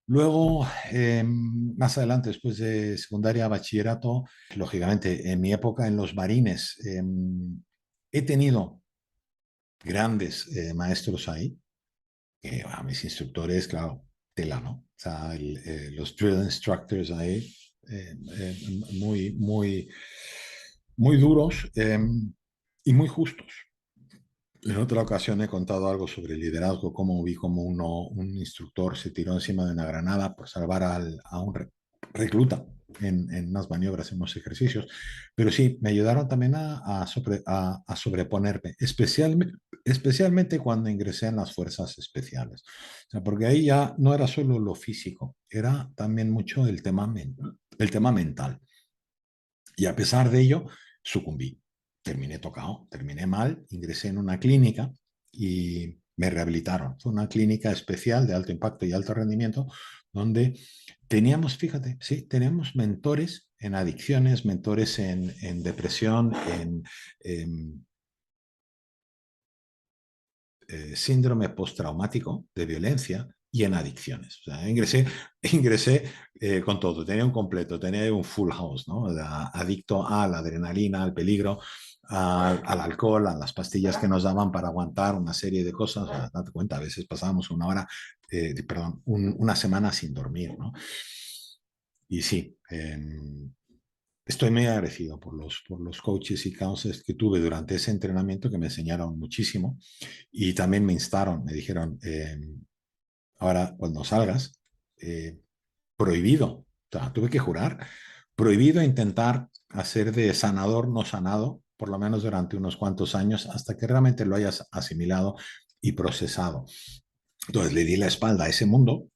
Luego, más adelante, después de secundaria, bachillerato, lógicamente, en mi época en los marines, he tenido grandes maestros ahí, que a mis instructores, claro, tela, ¿no? O sea, los drill instructors ahí, muy, muy, muy duros y muy justos. En otra ocasión he contado algo sobre liderazgo, cómo vi como un instructor se tiró encima de una granada por salvar a un recluta en unas maniobras, en unos ejercicios. Pero sí, me ayudaron también a sobreponerme, especialmente cuando ingresé en las fuerzas especiales. O sea, porque ahí ya no era solo lo físico, era también mucho el tema mental. Y a pesar de ello, sucumbí. Terminé tocado, terminé mal, ingresé en una clínica y me rehabilitaron. Fue una clínica especial de alto impacto y alto rendimiento donde teníamos, fíjate, sí, teníamos mentores en adicciones, mentores en depresión, en síndrome postraumático de violencia y en adicciones. O sea, ingresé con todo, tenía un completo, tenía un full house, ¿no? Adicto a la adrenalina, al peligro, al alcohol, a las pastillas que nos daban para aguantar una serie de cosas. O sea, date cuenta, a veces pasábamos una hora, perdón, una semana sin dormir, ¿no? Y sí, estoy muy agradecido por los coaches y counselors que tuve durante ese entrenamiento que me enseñaron muchísimo y también me instaron, me dijeron, ahora cuando salgas, prohibido, o sea, tuve que jurar, prohibido intentar hacer de sanador no sanado, por lo menos durante unos cuantos años, hasta que realmente lo hayas asimilado y procesado. Entonces le di la espalda a ese mundo.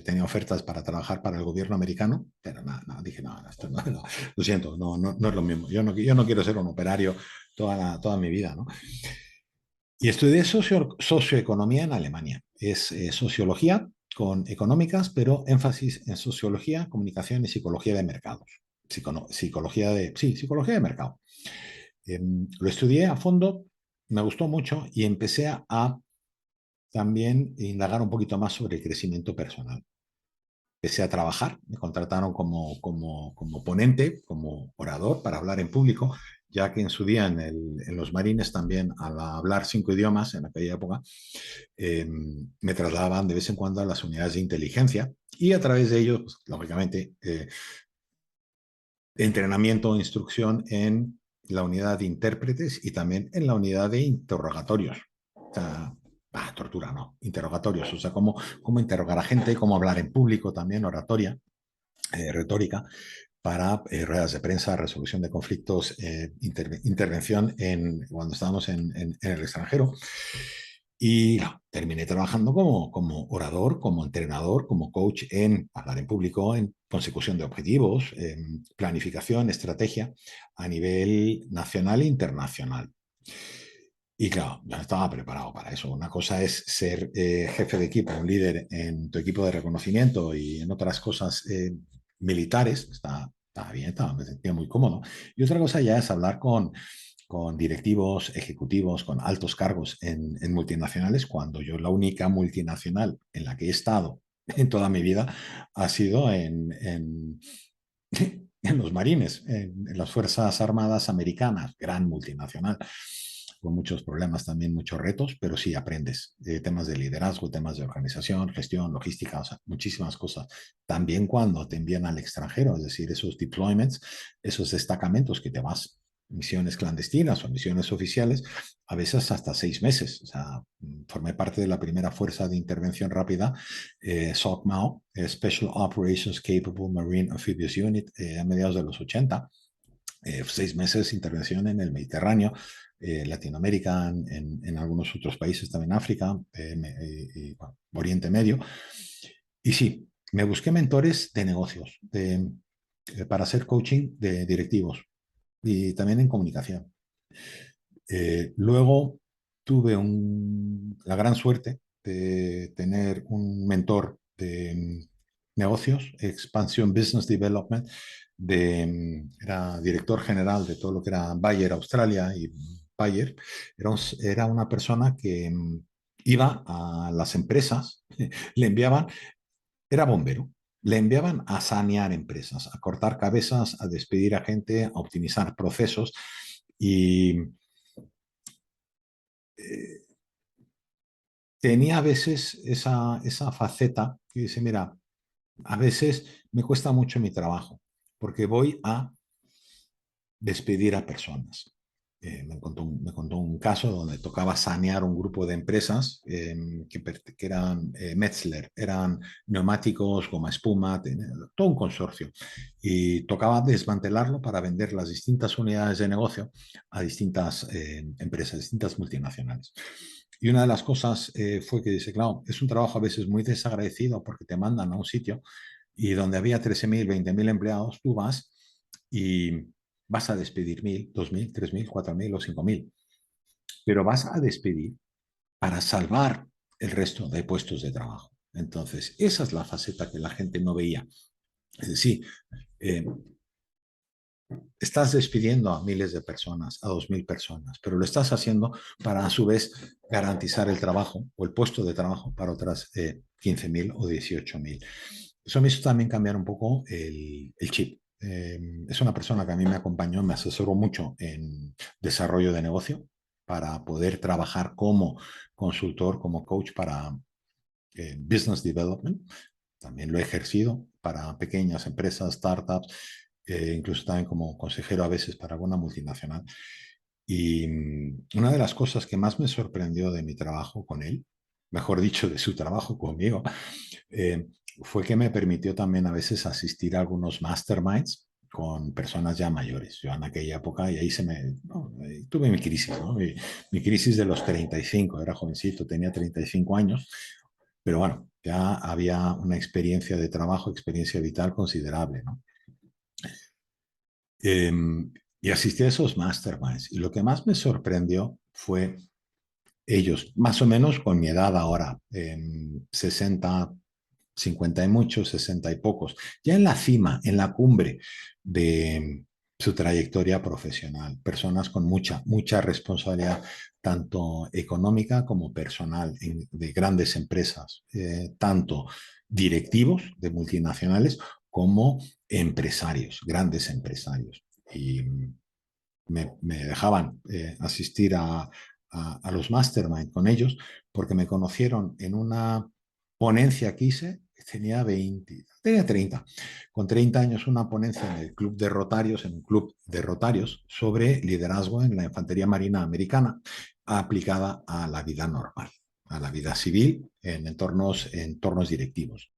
Tenía ofertas para trabajar para el gobierno americano, pero nada, no, dije, no, esto no, no, lo siento, no es lo mismo. Yo no quiero ser un operario toda mi vida, ¿no? Y estudié socioeconomía en Alemania. Es sociología con económicas, pero énfasis en sociología, comunicación y psicología de mercados. Psicología de mercado. Lo estudié a fondo, me gustó mucho y empecé a también indagar un poquito más sobre el crecimiento personal. Empecé a trabajar, me contrataron como ponente, como orador para hablar en público, ya que en su día en los marines también al hablar 5 idiomas en aquella época, me trasladaban de vez en cuando a las unidades de inteligencia y a través de ello, pues, lógicamente, entrenamiento o instrucción en la unidad de intérpretes y también en la unidad de interrogatorios. O sea, tortura, no, interrogatorios, o sea, cómo interrogar a gente, cómo hablar en público también, oratoria, retórica, para ruedas de prensa, resolución de conflictos, intervención cuando estábamos en el extranjero. Y no, terminé trabajando como orador, como entrenador, como coach en hablar en público, en consecución de objetivos, en planificación, estrategia a nivel nacional e internacional. Y claro, yo no estaba preparado para eso. Una cosa es ser jefe de equipo, un líder en tu equipo de reconocimiento y en otras cosas militares. Está bien, me sentía muy cómodo. Y otra cosa ya es hablar con directivos, ejecutivos, con altos cargos en multinacionales, cuando yo la única multinacional en la que he estado en toda mi vida ha sido en los marines, en las Fuerzas Armadas Americanas, gran multinacional, con muchos problemas también, muchos retos, pero sí aprendes temas de liderazgo, temas de organización, gestión, logística, o sea, muchísimas cosas. También cuando te envían al extranjero, es decir, esos deployments, esos destacamentos que te vas, misiones clandestinas o misiones oficiales, a veces hasta 6 meses. O sea, formé parte de la primera fuerza de intervención rápida, SOCMAO, Special Operations Capable Marine Amphibious Unit, a mediados de los 80. 6 meses de intervención en el Mediterráneo, Latinoamérica, en algunos otros países, también África, bueno, Oriente Medio. Y sí, me busqué mentores de negocios para hacer coaching de directivos y también en comunicación. Luego tuve la gran suerte de tener un mentor de negocios, Expansion Business Development, era director general de todo lo que era Bayer Australia y Bayer. Era una persona que iba a las empresas, le enviaban era bombero. Le enviaban a sanear empresas, a cortar cabezas, a despedir a gente, a optimizar procesos y eh, tenía a veces esa faceta que dice, mira, a veces me cuesta mucho mi trabajo porque voy a despedir a personas. Me contó un caso donde tocaba sanear un grupo de empresas que eran Metzler, eran neumáticos, goma espuma, todo un consorcio. Y tocaba desmantelarlo para vender las distintas unidades de negocio a distintas empresas, distintas multinacionales. Y una de las cosas fue que dice, claro, es un trabajo a veces muy desagradecido porque te mandan a un sitio y donde había 13.000, 20.000 empleados, tú vas y vas a despedir 1.000, 2.000, 3.000, 4.000 o 5.000, pero vas a despedir para salvar el resto de puestos de trabajo. Entonces, esa es la faceta que la gente no veía. Es decir, eh, estás despidiendo a miles de personas, a 2.000 personas, pero lo estás haciendo para a su vez garantizar el trabajo o el puesto de trabajo para otras 15.000 o 18.000. Eso me hizo también cambiar un poco el chip. Es una persona que a mí me acompañó, me asesoró mucho en desarrollo de negocio para poder trabajar como consultor, como coach para business development. También lo he ejercido para pequeñas empresas, startups, incluso también como consejero a veces para alguna multinacional. Y una de las cosas que más me sorprendió de mi trabajo con él, mejor dicho, de su trabajo conmigo, eh, fue que me permitió también a veces asistir a algunos masterminds con personas ya mayores. Yo en aquella época, y ahí no, tuve mi crisis, ¿no? Mi crisis de los 35, era jovencito, tenía 35 años, pero bueno, ya había una experiencia de trabajo, experiencia vital considerable, ¿no? Eh, y asistí a esos masterminds. Y lo que más me sorprendió fue ellos, más o menos con mi edad ahora, 60, 50 y muchos, 60 y pocos, ya en la cima, en la cumbre de su trayectoria profesional, personas con mucha, mucha responsabilidad, tanto económica como personal, de grandes empresas, tanto directivos de multinacionales como empresarios, grandes empresarios. Y me dejaban asistir a los mastermind con ellos porque me conocieron en una ponencia que hice, tenía 20, tenía 30, con 30 años una ponencia en el club de Rotarios, en un club de Rotarios sobre liderazgo en la infantería marina americana aplicada a la vida normal, a la vida civil en entornos directivos.